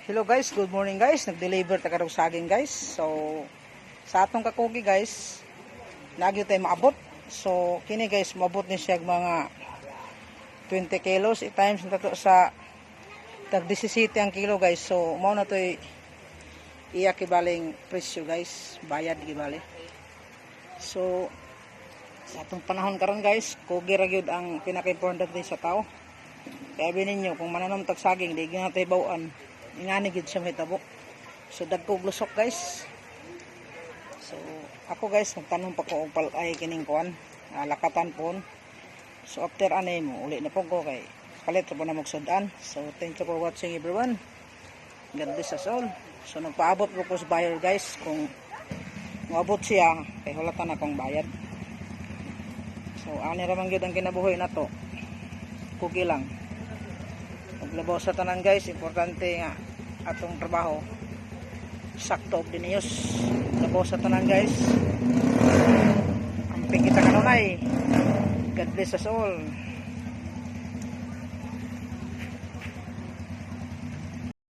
Hello guys, good morning guys. Nag-deliver ta karong saging guys. So sa atong kakugi guys, nagyo tay maabot. So kini guys, maabot ni siya mga 20 kilos times nato sa tag 17 ang kilo guys. So mao na toy iya kibaling presyo guys, bayad gibali. So sa atong panahon karon guys, kugi ra gyud ang pinaka-importante sa tao. Kaya ninyo kung mananom tag saging, di gyud natay bawaan. Ingani gid siya may tabo. So dagko lusok guys. So ako guys magtanong pa ko og ay kining kuan, lakatan pon. So after anay mo uli na po ko kay palit po na magsudan. So thank you for watching everyone. God bless us all. So nagpaabot po ko sa buyer guys kung moabot siya kay hulatan akong bayad. So ani ra man gyud ang kinabuhi nato. Kugi lang. Maglabaw sa tanan guys, importante nga atong trabaho sakto og diniyos. Labaw sa tanan guys, amping kita kanunay. God bless us all.